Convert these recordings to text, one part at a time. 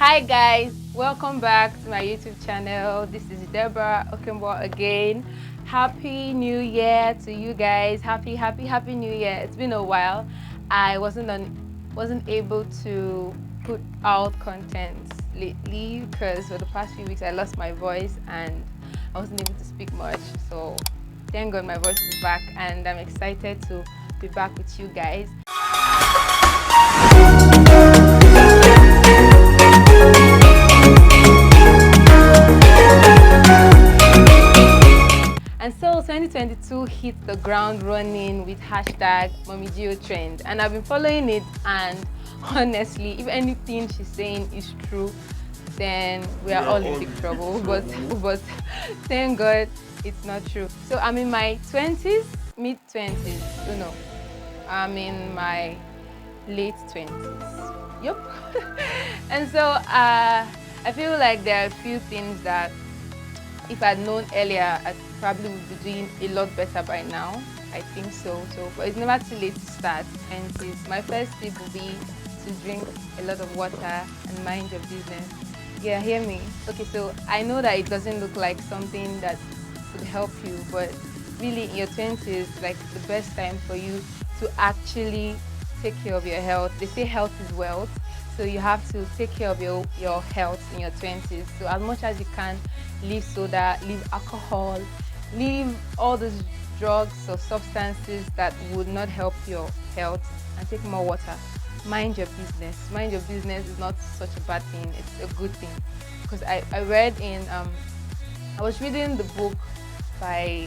Hi guys, welcome back to my YouTube channel. This is Deborah again. Happy New Year to you guys. Happy New Year. It's been a while. I wasn't able to put out content lately because for the past few weeks I lost my voice and I wasn't able to speak much. So thank God my voice is back and I'm excited to be back with you guys. And so 2022 hit the ground running with hashtag mummygo trend, and I've been following it, and honestly, if anything she's saying is true, then we are all in big trouble. But thank God it's not true. So I'm in my 20s, mid-20s, I'm in my late 20s. Yep. And so I feel like there are a few things that if I'd known earlier, I probably would be doing a lot better by now. I think so. But it's never too late to start. And my first tip would be to drink a lot of water and mind your business. Yeah, hear me. Okay, so I know that it doesn't look like something that would help you, but really in your 20s, like the best time for you to actually take care of your health. They say health is wealth. So you have to take care of your health in your 20s. So as much as you can, leave soda, leave alcohol, leave all those drugs or substances that would not help your health, and take more water. Mind your business. Mind your business is not such a bad thing. It's a good thing. Because I read in, I was reading the book by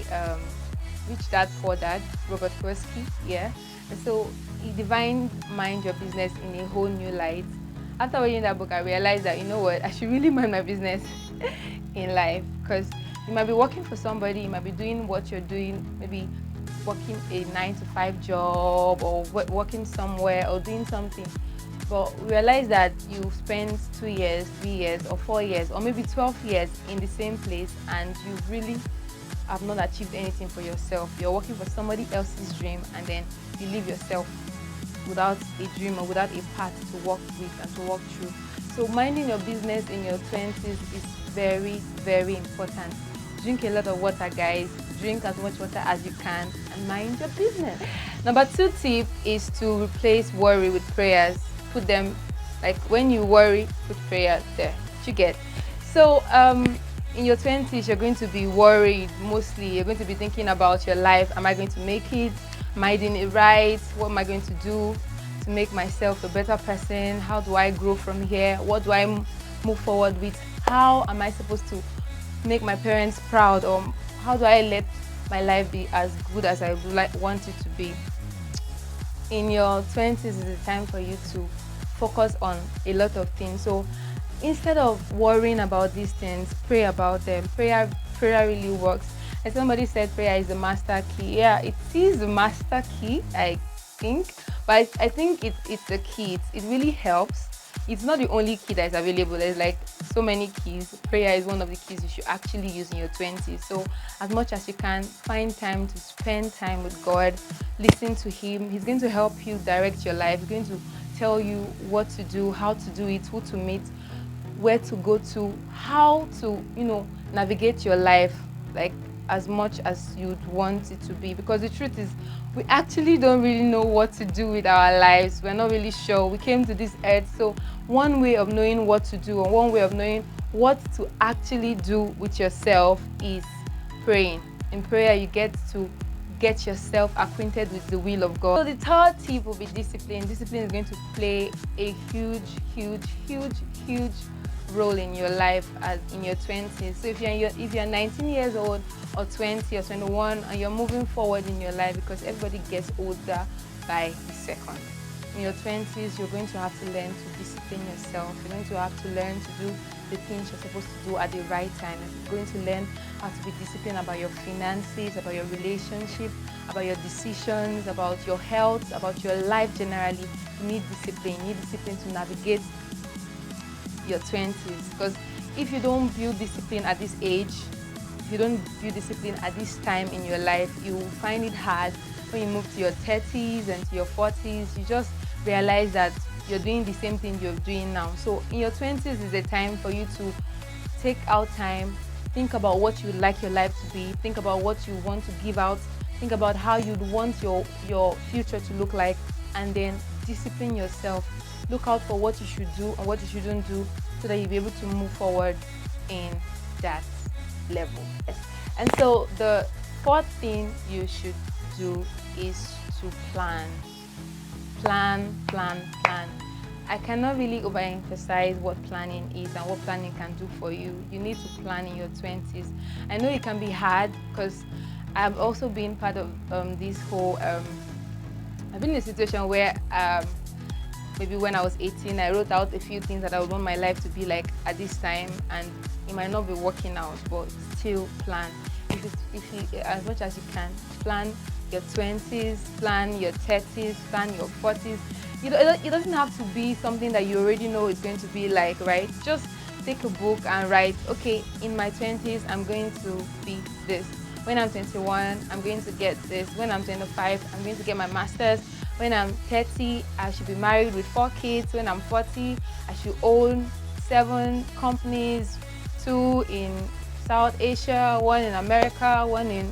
Rich Dad Poor Dad, Robert Kiyosaki, yeah. And so he defined mind your business in a whole new light. After reading that book, I realized that, you know what, I should really mind my business in life, because you might be working for somebody, you might be doing what you're doing, maybe working a 9-to-5 job or working somewhere or doing something, but realize that you spent 2 years, 3 years or 4 years or maybe 12 years in the same place and you really have not achieved anything for yourself. You're working for somebody else's dream and then you leave yourself without a dream or without a path to walk with and to walk through. So minding your business in your 20s is very, very important. Drink a lot of water, guys. Drink as much water as you can and mind your business. Number 2 tip is to replace worry with prayers. Put them, like when you worry, put prayers there. You get. So in your 20s, you're going to be worried mostly. You're going to be thinking about your life. Am I going to make it? Am I doing it right? What am I going to do to make myself a better person? How do I grow from here? What do I move forward with? How am I supposed to make my parents proud? Or how do I let my life be as good as I want it to be? In your 20s is the time for you to focus on a lot of things. So instead of worrying about these things, pray about them. Prayer really works. And somebody said prayer is the master key. Yeah, it is the master key, I think. But I think it's the key. It really helps. It's not the only key that is available. There's like so many keys. Prayer is one of the keys you should actually use in your 20s. So as much as you can, find time to spend time with God. Listen to Him. He's going to help you direct your life. He's going to tell you what to do, how to do it, who to meet, where to go to, how to, navigate your life, like as much as you'd want it to be. Because the truth is, we actually don't really know what to do with our lives. We're not really sure. We came to this earth, so one way of knowing what to do or one way of knowing what to actually do with yourself is praying. In prayer, you get to get yourself acquainted with the will of God. So the 3rd tip will be discipline. Discipline is going to play a huge role in your life as in your 20s. So if you're 19 years old or 20 or 21 and you're moving forward in your life, because everybody gets older by the second. In your 20s, you're going to have to learn to discipline yourself. You're going to have to learn to do the things you're supposed to do at the right time. You're going to learn how to be disciplined about your finances, about your relationship, about your decisions, about your health, about your life generally. You need discipline. You need discipline to navigate your 20s, because if you don't build discipline at this age, if you don't build discipline at this time in your life, you will find it hard when you move to your 30s and to your 40s. You just realize that you're doing the same thing you're doing now. So in your 20s is a time for you to take out time, think about what you'd like your life to be, think about what you want to give out, think about how you'd want your future to look like, and then discipline yourself. Look out for what you should do and what you shouldn't do so that you'll be able to move forward in that level. And so the fourth thing you should do is to plan. Plan. I cannot really overemphasize what planning is and what planning can do for you. You need to plan in your 20s. I know it can be hard because I've also been part of this whole, I've been in a situation where maybe when I was 18, I wrote out a few things that I would want my life to be like at this time, and it might not be working out, but still plan. If you as much as you can, plan your 20s, plan your 30s, plan your 40s. It doesn't have to be something that you already know it's going to be like, right? Just take a book and write, okay, in my 20s, I'm going to be this. When I'm 21, I'm going to get this. When I'm 25, I'm going to get my master's. When I'm 30, I should be married with 4 kids. When I'm 40, I should own 7 companies, 2 in South Asia, 1 in America, 1 in,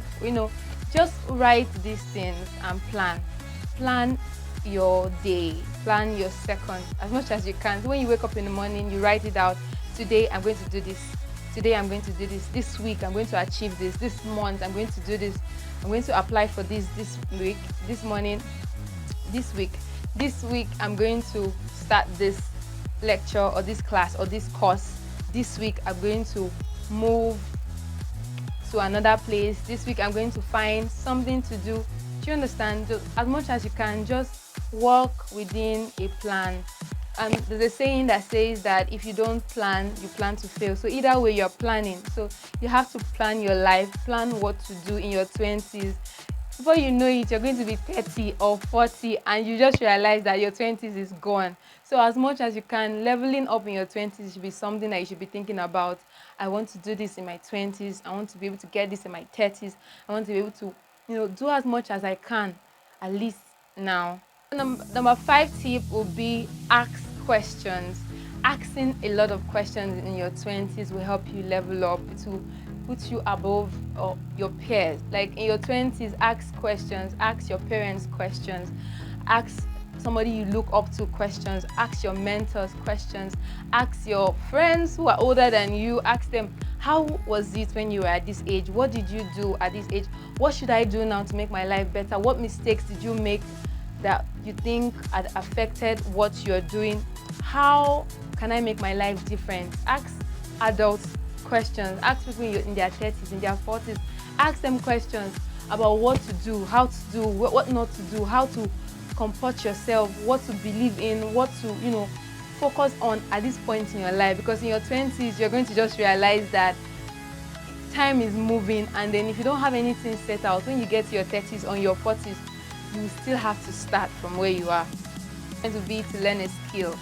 just write these things and plan. Plan your day, plan your second as much as you can. So when you wake up in the morning, you write it out. Today, I'm going to do this. Today, I'm going to do this. This week, I'm going to achieve this. This month, I'm going to do this. I'm going to apply for this week, this morning, this week. This week, I'm going to start this lecture or this class or this course. This week, I'm going to move to another place. This week, I'm going to find something to do. Do you understand? Just, as much as you can, just work within a plan. There's a saying that says that if you don't plan, you plan to fail. So either way, you're planning. So you have to plan your life, plan what to do in your 20s. Before you know it, you're going to be 30 or 40 and you just realize that your 20s is gone. So as much as you can, leveling up in your 20s should be something that you should be thinking about. I want to do this in my 20s. I want to be able to get this in my 30s. I want to be able to, do as much as I can, at least now. Number 5 tip would be ask questions. Asking a lot of questions in your 20s will help you level up. It will put you above your peers. Like in your 20s, ask questions. Ask your parents questions. Ask somebody you look up to questions. Ask your mentors questions. Ask your friends who are older than you. Ask them, how was it when you were at this age? What did you do at this age? What should I do now to make my life better? What mistakes did you make that you think had affected what you're doing? How can I make my life different? Ask adults questions. Ask people in their 30s, in their 40s. Ask them questions about what to do, how to do, what not to do, how to comport yourself, what to believe in, what to, focus on at this point in your life. Because in your 20s, you're going to just realize that time is moving, and then if you don't have anything set out, when you get to your 30s or your 40s, you still have to start from where you are. And to learn a skill.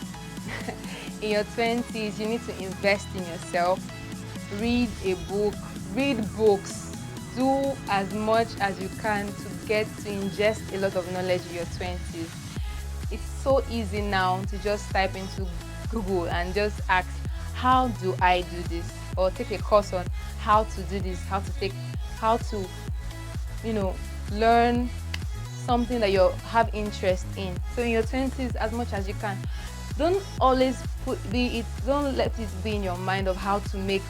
In your 20s, you need to invest in yourself. Read a book, read books. Do as much as you can to get to ingest a lot of knowledge in your 20s. It's so easy now to just type into Google and just ask, how do I do this? Or take a course on how to do this, how to learn something that you have interest in. So in your 20s, as much as you can, don't always don't let it be in your mind of how to make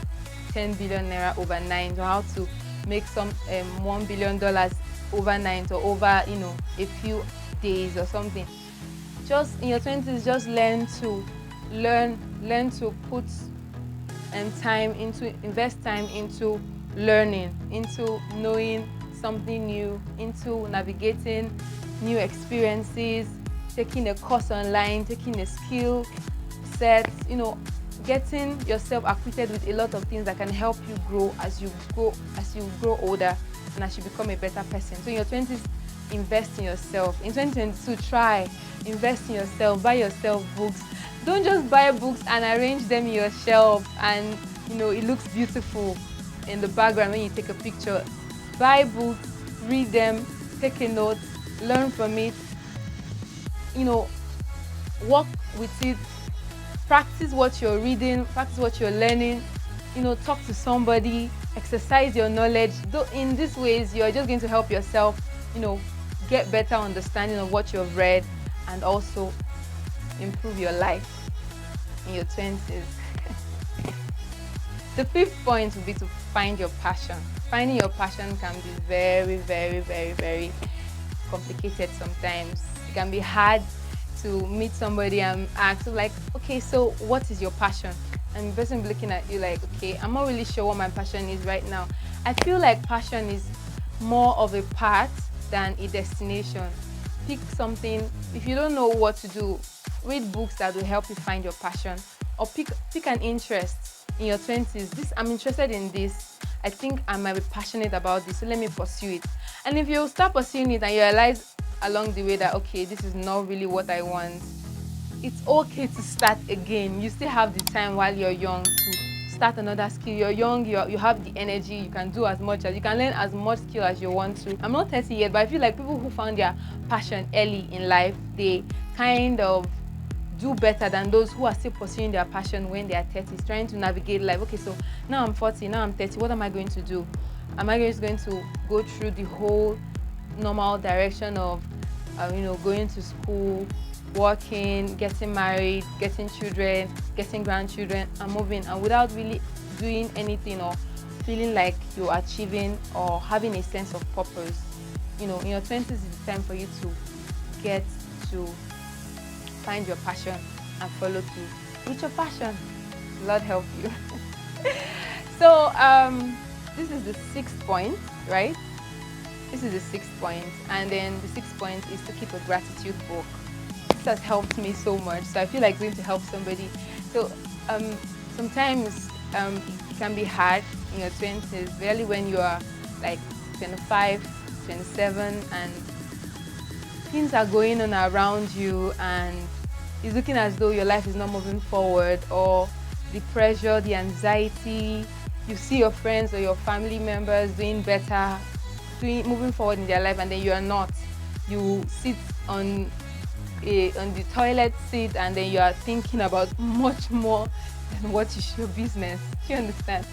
10 billion naira overnight, or how to make some $1 billion overnight, or over a few days or something. Just in your 20s, just learn to put invest time into learning, into knowing something new, into navigating new experiences, taking a course online, taking a skill set, getting yourself acquainted with a lot of things that can help you grow as you grow older and as you become a better person. So in your 20s, invest in yourself. In 2022, try, invest in yourself, buy yourself books. Don't just buy books and arrange them in your shelf and it looks beautiful in the background when you take a picture. Buy books, read them, take a note, learn from it. work with it, practice what you're reading, practice what you're learning, talk to somebody, exercise your knowledge. Though in these ways, you're just going to help yourself, get better understanding of what you've read, and also improve your life in your 20s. The fifth point would be to find your passion. Finding your passion can be very, very, very, very complicated sometimes. It can be hard to meet somebody and ask, like, okay, so what is your passion? And the person will be looking at you like, okay, I'm not really sure what my passion is right now. I feel like passion is more of a path than a destination. Pick something. If you don't know what to do, read books that will help you find your passion, or pick an interest in your 20s. I'm interested in this. I think I might be passionate about this, so let me pursue it. And if you start pursuing it and you realize along the way that, okay, this is not really what I want, it's okay to start again. You still have the time while you're young to start another skill. You're young, you have the energy, you can do as much as you can, learn as much skill as you want to. I'm not 30 yet, but I feel like people who found their passion early in life, they kind of do better than those who are still pursuing their passion when they are 30s, trying to navigate life. Okay, so now I'm 40, now I'm 30, what am I going to do? Am I just going to go through the whole normal direction of going to school, working, getting married, getting children, getting grandchildren, and moving, and without really doing anything or feeling like you're achieving or having a sense of purpose? In your 20s is the time for you to get to find your passion and follow through with your passion. Lord help you. So this is the 6th point, right? This is the 6th point, and then the 6th point is to keep a gratitude book. This has helped me so much, so I feel like going to help somebody. So sometimes it can be hard in your 20s, really when you are like 25, 27, and things are going on around you and it's looking as though your life is not moving forward, or the pressure, the anxiety, you see your friends or your family members doing better, moving forward in their life, and then you are not. You sit on the toilet seat and then you are thinking about much more than what is your business. You understand?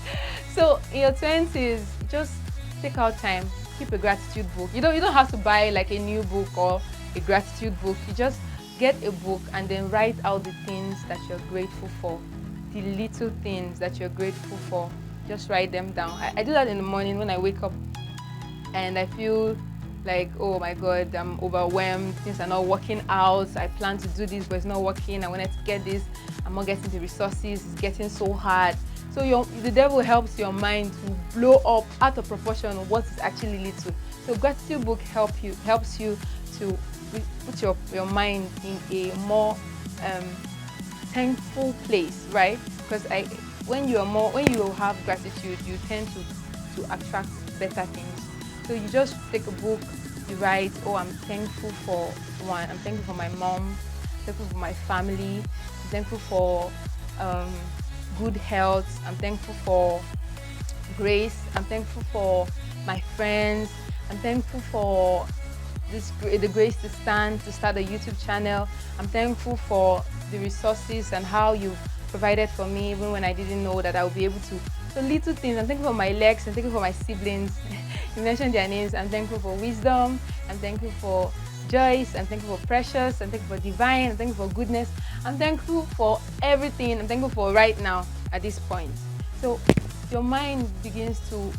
So in your 20s, just take out time, keep a gratitude book. You don't have to buy like a new book or a gratitude book. You just get a book and then write out the things that you're grateful for, the little things that you're grateful for. Just write them down. I do that in the morning when I wake up and I feel like, oh my God, I'm overwhelmed, things are not working out, I plan to do this but it's not working, I wanted to get this, I'm not getting the resources, it's getting so hard. So the devil helps your mind to blow up out of proportion of what is actually little. So gratitude book helps you to put your mind in a more thankful place, right? Because when you have gratitude, you tend to attract better things. So you just take a book, you write, oh, I'm thankful for one, I'm thankful for my mom, I'm thankful for my family, I'm thankful for good health, I'm thankful for grace, I'm thankful for my friends, I'm thankful for the grace to start a YouTube channel, I'm thankful for the resources and how you've provided for me even when I didn't know that I would be able to. So little things, I'm thankful for my legs, I'm thankful for my siblings. You mentioned their names. I'm thankful for wisdom, I'm thankful for Joyce, I'm thankful for Precious, I'm thankful for Divine, I'm thankful for goodness, I'm thankful for everything, I'm thankful for right now at this point. So your mind begins to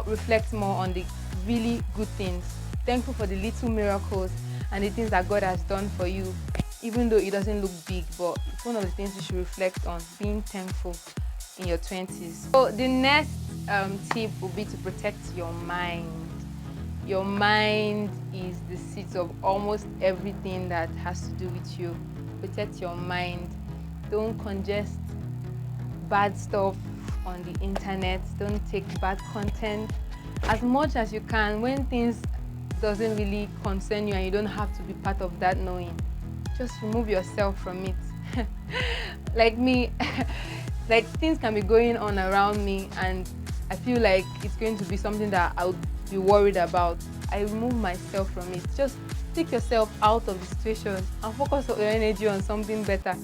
reflect more on the really good things. Thankful for the little miracles and the things that God has done for you, even though it doesn't look big, but it's one of the things you should reflect on, being thankful in your 20s. So the next tip will be to protect your mind. Your mind is the seat of almost everything that has to do with you. Protect your mind. Don't congest bad stuff on the internet. Don't take bad content. As much as you can, when things doesn't really concern you and you don't have to be part of that knowing, just remove yourself from it. Like me, like things can be going on around me and I feel like it's going to be something that I would be worried about. I remove myself from it. Just take yourself out of the situation and focus your energy on something better.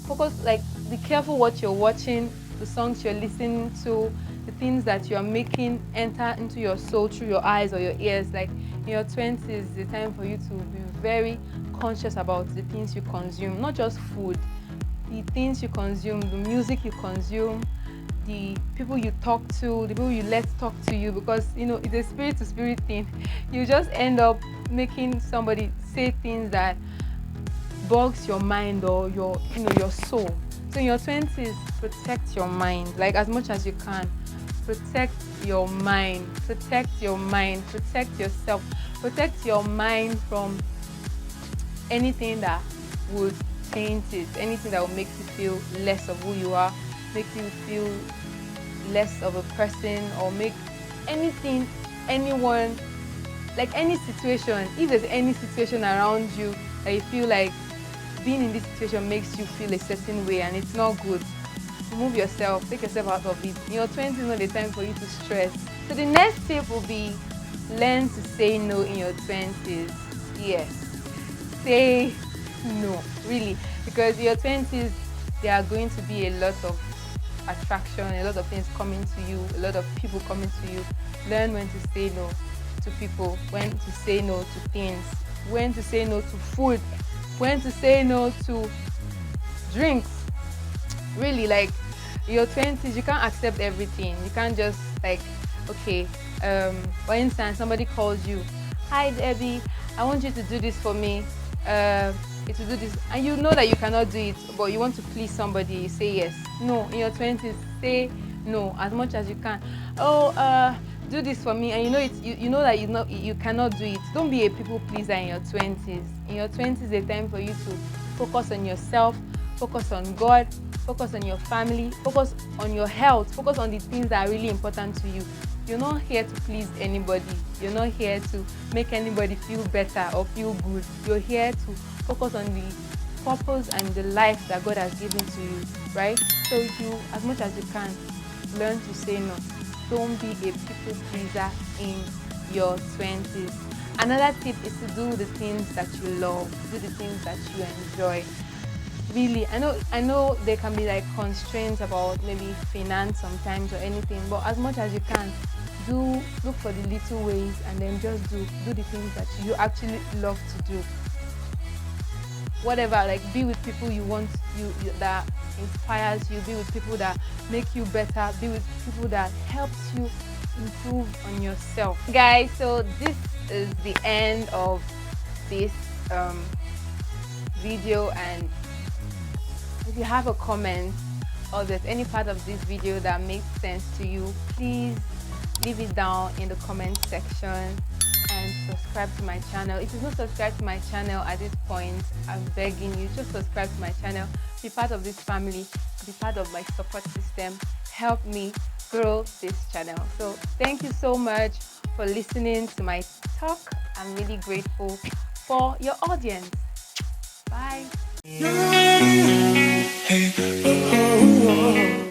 Focus, like, be careful what you're watching, the songs you're listening to, the things that you're making enter into your soul through your eyes or your ears. Like, in your 20s, the time for you to be very conscious about the things you consume, not just food, the things you consume, the music you consume, the people you talk to, the people you let talk to you, because it's a spirit to spirit thing. You just end up making somebody say things that bogs your mind or your soul. So in your 20s, protect your mind, like, as much as you can. Protect your mind, protect yourself, protect your mind from anything that would taint it, anything that will make you feel less of who you are, make you feel less of a person, or make anyone, like any situation, if there's any situation around you that you feel like being in this situation makes you feel a certain way and it's not good, remove yourself, take yourself out of it. In your 20s is not the time for you to stress. So the next tip will be learn to say no in your 20s. Yes, say no, really, because in your 20s there are going to be a lot of attraction, a lot of things coming to you, a lot of people coming to you. Learn when to say no to people, when to say no to things, when to say no to food, when to say no to drinks. Really, like, in your 20s, you can't accept everything. You can't just, like, okay, for instance, somebody calls you, "Hi Debbie, I want you to do this for me, to do this," and you know that you cannot do it, but you want to please somebody, you say yes. No, in your 20s, say no as much as you can. Oh, do this for me, and you know that you cannot do it. Don't be a people pleaser in your 20s. In your 20s is a time for you to focus on yourself, focus on God, focus on your family, focus on your health, focus on the things that are really important to you. You're not here to please anybody. You're not here to make anybody feel better or feel good. You're here to focus on the purpose and the life that God has given to you, right? So you, as much as you can, learn to say no. Don't be a people pleaser in your 20s. Another tip is to do the things that you love, do the things that you enjoy. Really, I know there can be like constraints about maybe finance sometimes or anything, but as much as you can, look for the little ways and then just do the things that you actually love to do. Whatever, like, be with people you want, that inspires you, be with people that make you better, be with people that helps you improve on yourself. Guys, so this is the end of this video, and if you have a comment or there's any part of this video that makes sense to you, please leave it down in the comment section and subscribe to my channel. If you've not subscribed to my channel at this point, I'm begging you, just subscribe to my channel, be part of this family, be part of my support system, help me grow this channel. So thank you so much for listening to my talk. I'm really grateful for your audience. Bye. Hey, oh, oh, oh.